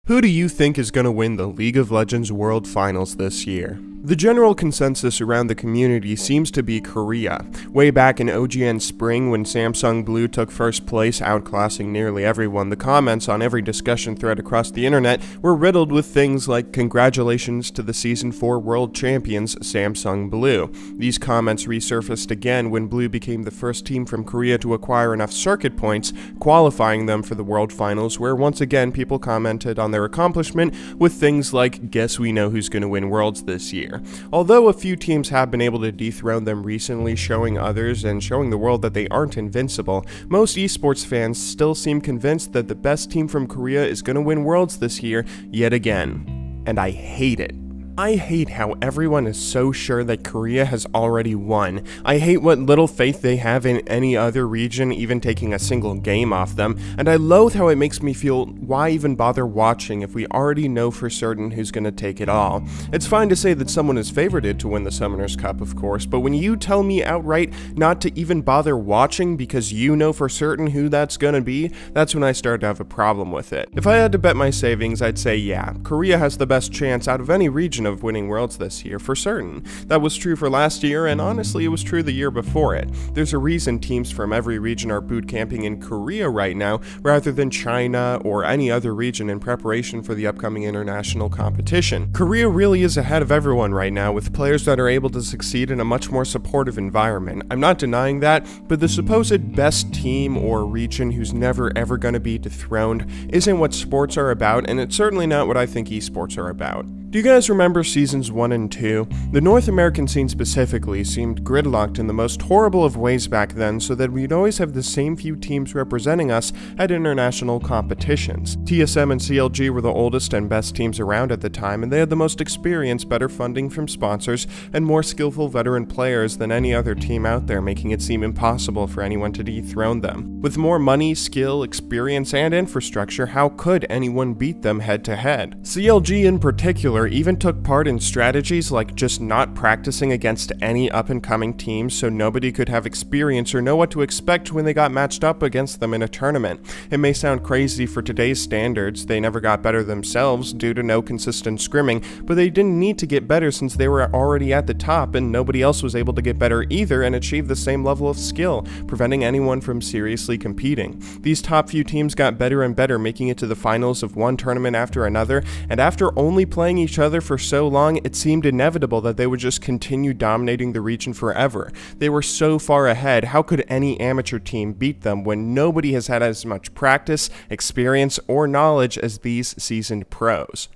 Who do you think is going to win the League of Legends World Finals this year? The general consensus around the community seems to be Korea. Way back in OGN Spring, when Samsung Blue took first place, outclassing nearly everyone, the comments on every discussion thread across the internet were riddled with things like "Congratulations to the Season 4 World Champions, Samsung Blue." These comments resurfaced again when Blue became the first team from Korea to acquire enough circuit points, qualifying them for the World Finals, where once again people commented on their accomplishment with things like, "Guess we know who's going to win Worlds this year." Although a few teams have been able to dethrone them recently, showing others and showing the world that they aren't invincible, most esports fans still seem convinced that the best team from Korea is going to win Worlds this year yet again. And I hate it. I hate how everyone is so sure that Korea has already won. I hate what little faith they have in any other region even taking a single game off them, and I loathe how it makes me feel, why even bother watching if we already know for certain who's gonna take it all? It's fine to say that someone is favorited to win the Summoners Cup, of course, but when you tell me outright not to even bother watching because you know for certain who that's gonna be, that's when I start to have a problem with it. If I had to bet my savings, I'd say yeah, Korea has the best chance out of any region of winning Worlds this year, for certain. That was true for last year, and honestly it was true the year before it. There's a reason teams from every region are boot camping in Korea right now, rather than China or any other region in preparation for the upcoming international competition. Korea really is ahead of everyone right now, with players that are able to succeed in a much more supportive environment. I'm not denying that, but the supposed best team or region who's never ever gonna be dethroned isn't what sports are about, and it's certainly not what I think esports are about. Do you guys remember Seasons 1 and 2? The North American scene specifically seemed gridlocked in the most horrible of ways back then, so that we'd always have the same few teams representing us at international competitions. TSM and CLG were the oldest and best teams around at the time, and they had the most experience, better funding from sponsors, and more skillful veteran players than any other team out there, making it seem impossible for anyone to dethrone them. With more money, skill, experience, and infrastructure, how could anyone beat them head to head? CLG in particular even took part in strategies like just not practicing against any up-and-coming teams so nobody could have experience or know what to expect when they got matched up against them in a tournament. It may sound crazy for today's standards, they never got better themselves due to no consistent scrimming, but they didn't need to get better since they were already at the top and nobody else was able to get better either and achieve the same level of skill, preventing anyone from seriously competing. These top few teams got better and better, making it to the finals of one tournament after another, and after only playing each other for so long, it seemed inevitable that they would just continue dominating the region forever. They were so far ahead, how could any amateur team beat them when nobody has had as much practice, experience, or knowledge as these seasoned pros?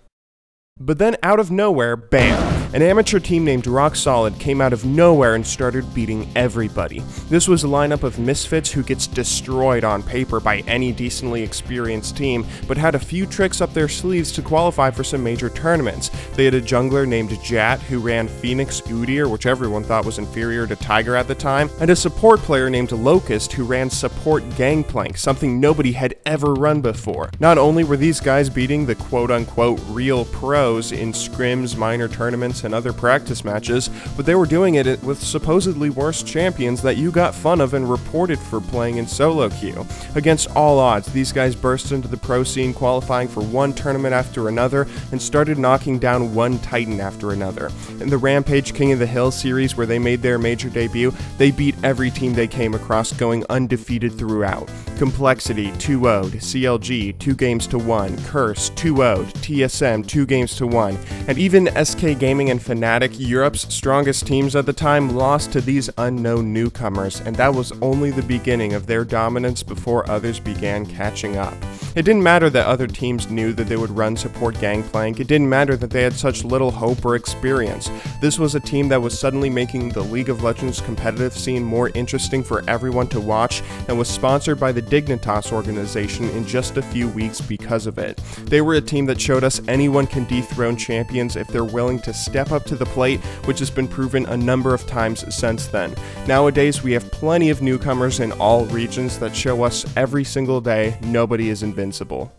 But then out of nowhere, bam! An amateur team named Rock Solid came out of nowhere and started beating everybody. This was a lineup of misfits who gets destroyed on paper by any decently experienced team, but had a few tricks up their sleeves to qualify for some major tournaments. They had a jungler named Jat who ran Phoenix Udyr, which everyone thought was inferior to Tiger at the time, and a support player named Locust who ran Support Gangplank, something nobody had ever run before. Not only were these guys beating the quote-unquote real pros in scrims, minor tournaments, and other practice matches, but they were doing it with supposedly worse champions that you got fun of and reported for playing in solo queue. Against all odds, these guys burst into the pro scene, qualifying for one tournament after another, and started knocking down one titan after another. In the Rampage King of the Hill series, where they made their major debut, they beat every team they came across, going undefeated throughout. Complexity 2-0'd, CLG 2-1, Curse 2-0'd, TSM 2-1, and even SK Gaming and Fnatic, Europe's strongest teams at the time, lost to these unknown newcomers, and that was only the beginning of their dominance before others began catching up. It didn't matter that other teams knew that they would run Support Gangplank, it didn't matter that they had such little hope or experience. This was a team that was suddenly making the League of Legends competitive scene more interesting for everyone to watch, and was sponsored by the Dignitas organization in just a few weeks because of it. They were a team that showed us anyone can dethrone champions if they're willing to step up to the plate, which has been proven a number of times since then. Nowadays, we have plenty of newcomers in all regions that show us every single day nobody is invincible.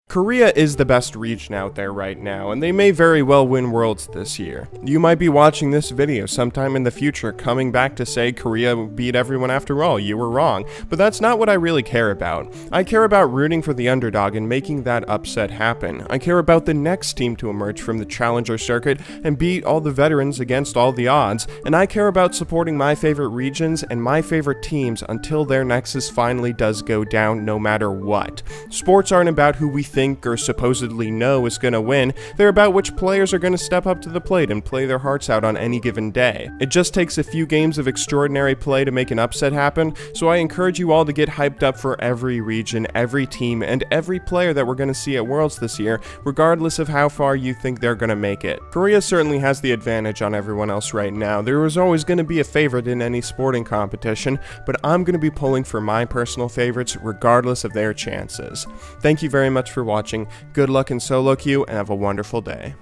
Korea is the best region out there right now, and they may very well win Worlds this year. You might be watching this video sometime in the future coming back to say Korea beat everyone after all, you were wrong, but that's not what I really care about. I care about rooting for the underdog and making that upset happen. I care about the next team to emerge from the Challenger circuit and beat all the veterans against all the odds, and I care about supporting my favorite regions and my favorite teams until their nexus finally does go down no matter what. Sports aren't about who we think or supposedly know is going to win, they're about which players are going to step up to the plate and play their hearts out on any given day. It just takes a few games of extraordinary play to make an upset happen, so I encourage you all to get hyped up for every region, every team, and every player that we're going to see at Worlds this year, regardless of how far you think they're going to make it. Korea certainly has the advantage on everyone else right now. There is always going to be a favorite in any sporting competition, but I'm going to be pulling for my personal favorites regardless of their chances. Thank you very much for watching, good luck in solo queue, and have a wonderful day.